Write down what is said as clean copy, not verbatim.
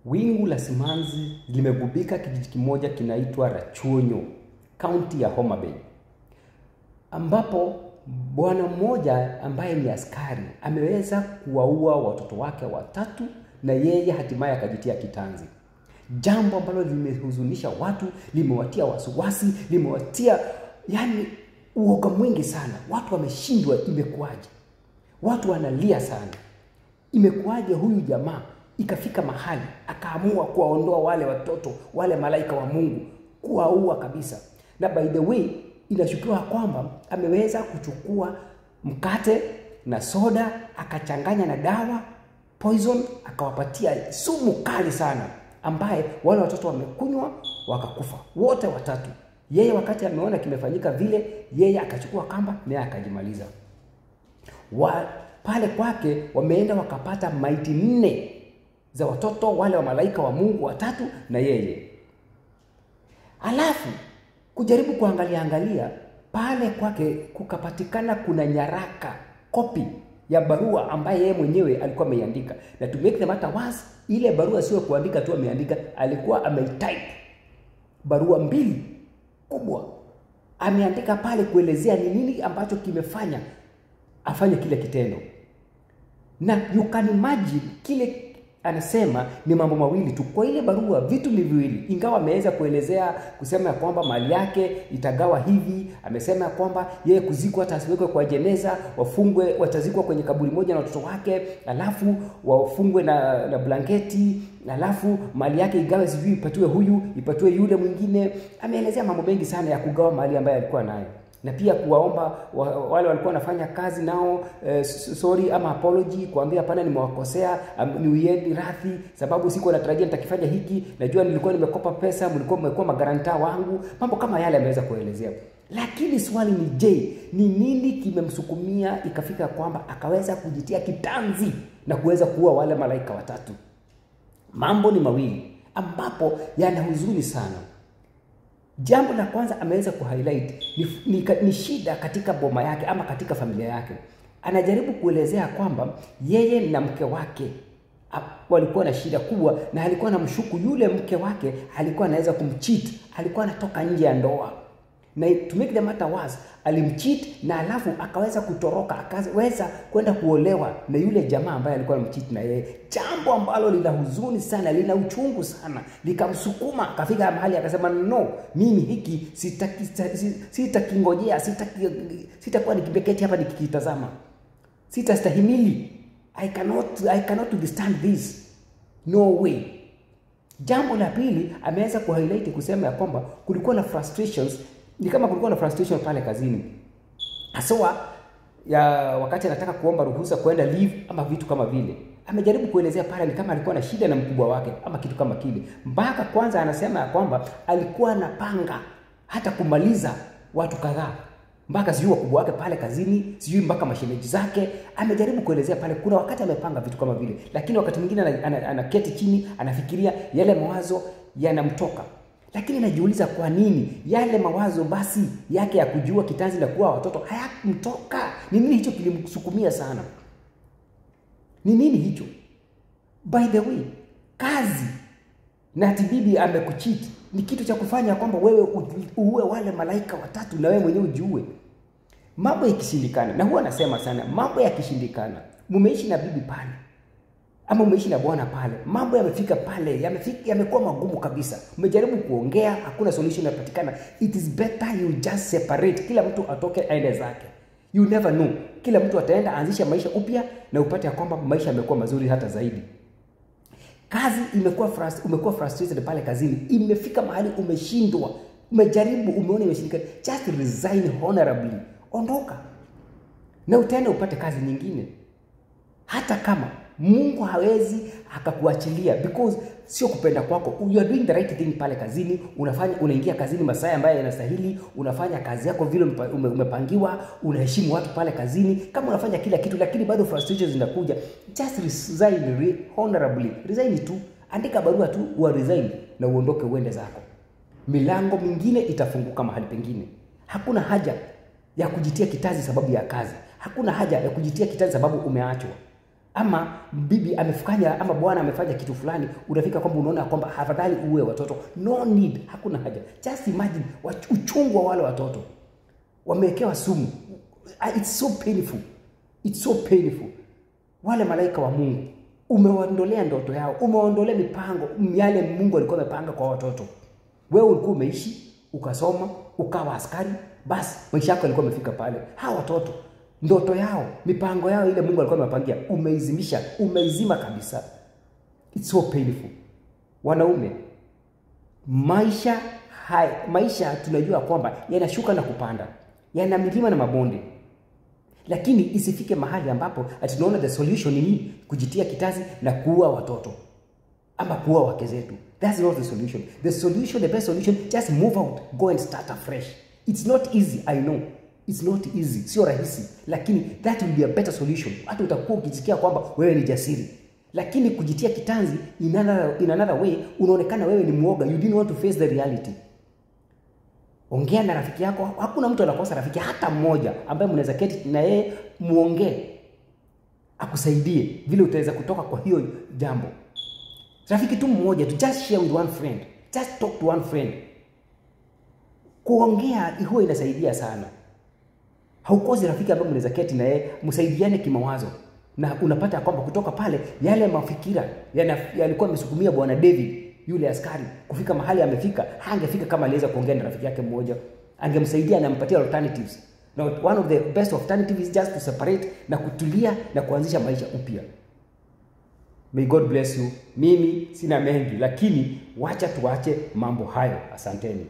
Wingu la simanzi limegubika kijiji kimoja kinaitwa Rachuonyo, kaunti ya Homa Bay, ambapo bwana mmoja ambaye ni askari ameweza kuwaua watoto wake watatu na yeye hatimaye akajitia kitanzi. Jambo ambalo limehuzunisha watu, limewatia wasiwasi, limewatia uoga mwingi sana. Watu wameshindwa, imekuaje? Watu wanalia sana. Imekuaje huyu jamaa ikafika mahali akaamua kuwaondoa wale watoto, wale malaika wa Mungu, kuwaua kabisa. Na by the way, inashukiwa kwamba ameweza kuchukua mkate na soda akachanganya na dawa poison, akawapatia sumu kali sana, ambaye wale watoto wamekunywa wakakufa wote watatu. Yeye wakati ameona kimefanyika vile, yeye akachukua kamba na akajimaliza. Pale kwake wameenda wakapata maiti 4 za watoto wale wa malaika wa Mungu watatu na yeye. Alafu kujaribu kuangalia pale kwake kukapatikana kuna nyaraka, copy ya barua ambaye yeye mwenyewe alikuwa ameiandika. Na to make the matter worse, ile barua sio kuandika tu ameandika, alikuwa ametype barua 2 kubwa. Ameandika pale kuelezea ni nini ambacho kimefanya afanye kile kitendo. Na you can imagine kile anasema ni mambo mawili tu kwa ile barua, vitu viwili. Ingawa ameweza kuelezea kusema kwamba mali yake itagawa hivi, amesema kwamba yeye kuzikwa atasiwekwe kwa jeneza, wafungwe watazikwa kwenye kaburi moja na watoto wake, alafu wafungwe na blanketi, alafu mali yake igawe, sijui ipatiwe huyu, ipatiwe yule mwingine. Ameelezea mambo mengi sana ya kugawa mali ambayo alikuwa nayo. Na pia kuwaomba wale walikuwa wanafanya kazi nao sorry ama apology, kuambia hapana nimewakosea, niueni radhi sababu siko natarajia nitakifanya hiki, najua nilikuwa nimekopa pesa, mmekuwa magaranta wangu. Mambo kama yale ameweza kuelezea. Lakini swali ni je, ni nini kimemsukumia ikafika kwamba akaweza kujitia kitanzi na kuweza kuua wale malaika watatu? Mambo ni mawili ambapo yana huzuni sana. Jambo la kwanza ameweza kuhighlight ni shida katika boma yake ama katika familia yake. Anajaribu kuelezea kwamba yeye na mke wake walikuwa na shida kubwa, na alikuwa na mshuku yule mke wake alikuwa anaweza kumcheat, alikuwa anatoka nje ya ndoa. Na to make the matter worse, alimcheat na alafu akaweza kutoroka, akaweza kwenda kuolewa na yule jamaa ambaye alikuwa anamcheat na yeye. Jambo ambalo lina huzuni sana, lina uchungu sana, likamsukuma akafika mahali akasema no, mimi hiki sitakingojea, sitakuwa nikibeketi hapa nikikitazama. Sitastahimili. I cannot withstand this. No way. Jambo la pili ameweza kuhighlight kusema ya kwamba kulikuwa na frustrations, ni kama kulikuwa na frustration pale kazini. Haswa ya wakati anataka kuomba ruhusa kwenda leave ama vitu kama vile. Amejaribu kuelezea pale ni kama alikuwa na shida na mkubwa wake ama kitu kama kile. Mpaka kwanza anasema ya kwamba alikuwa anapanga hata kumaliza watu kadhaa. Mpaka sijui wakubwa wake pale kazini, sijui mpaka mashemeji zake. Amejaribu kuelezea pale kuna wakati amepanga vitu kama vile. Lakini wakati mwingine anaketi chini, anafikiria yale mawazo yanamtoka. Lakini najiuliza kwa nini yale mawazo basi yake ya kujua kitanzi na kuwa watoto hayakumtoka? Ni nini hicho kilimsukumia sana? Ni nini hicho? By the way, kazi na ati bibi amekucheat ni kitu cha kufanya kwamba wewe uue wale malaika watatu na wewe mwenyewe ujiue. Mambo yakishindikana, na huwa anasema sana, mambo yakishindikana, mumeishi na bibi pale ama umeishi na bwana pale, mambo yamefika pale, yamekuwa magumu kabisa. Umejaribu kuongea, hakuna solution inapatikana. It is better you just separate. Kila mtu atoke aende zake. You never know. Kila mtu ataenda anzisha maisha upya na upate ya kwamba maisha yamekuwa mazuri hata zaidi. Kazi umekuwa frustrated pale kazini, imefika mahali umeshindwa, umejaribu, umeona imeshindikana, just resign honorably. Ondoka. Na utaenda upate kazi nyingine. Hata kama Mungu hawezi akakuachilia, because sio kupenda kwako. You are doing the right thing pale kazini, unaingia kazini masaa ambayo yanastahili, unafanya kazi yako vile umepangiwa, unaheshimu watu pale kazini, kama unafanya kila kitu, lakini bado frustrations zinakuja. Just resign honorably. Resign tu. Andika barua tu resign na uondoke uende zako. Milango mingine itafunguka mahali pengine. Hakuna haja ya kujitia kitanzi sababu ya kazi. Hakuna haja ya kujitia kitanzi sababu umeachwa. ama bibi amefanya ama bwana amefanya kitu fulani, unafika kwamba unaona kwamba afadhali uwe watoto. No need, hakuna haja. Just imagine uchungu wa wale watoto wamewekewa sumu. It's so painful, it's so painful. Wale malaika wa Mungu umewaondolea ndoto yao, umewaondolea mipango yale Mungu alikuwa amepanga kwa watoto. Wewe ulikuwa umeishi, ukasoma, ukawa askari, basi maisha yako yalikuwa yamefika pale. Hawa watoto ndoto yao, mipango yao ile Mungu alikuwa amepangia, umeizimisha, umeizima kabisa. It's so painful. Wanaume, maisha tunajua kwamba yanashuka na kupanda, yana milima na mabonde. Lakini isifike mahali ambapo ati tunaona the solution ni kujitia kitazi na kuua watoto ama kuua wake zetu. That's not the solution. The solution, the best solution, just move out, go and start afresh. It's not easy, I know. It's not easy, sio rahisi, lakini that will be a better solution. Hata utakuwa ukijisikia kwamba wewe ni jasiri. Lakini kujitia kitanzi in another way, unaonekana wewe ni muoga. You didn't want to face the reality. Ongea na rafiki yako. Hakuna mtu anakosa rafiki hata mmoja ambaye mnaweza keti na yeye muongee, akusaidie vile utaweza kutoka kwa hiyo jambo. Rafiki tu mmoja, to just share with one friend. Just talk to one friend. Kuongea huwa inasaidia sana. Haukosi rafiki ambaye mnaweza keti na yeye msaidiane kimawazo. Na unapata kwamba kutoka pale yale mafikira yalikuwa yamesukumia bwana David yule askari kufika mahali amefika, hangefika kama aliweza kuongea na rafiki yake mmoja. Angemsaidia na ampatia alternatives. Now one of the best alternatives is just to separate na kutulia na kuanzisha maisha upya. May God bless you. Mimi sina mengi, lakini wacha tuache mambo hayo. Asanteni.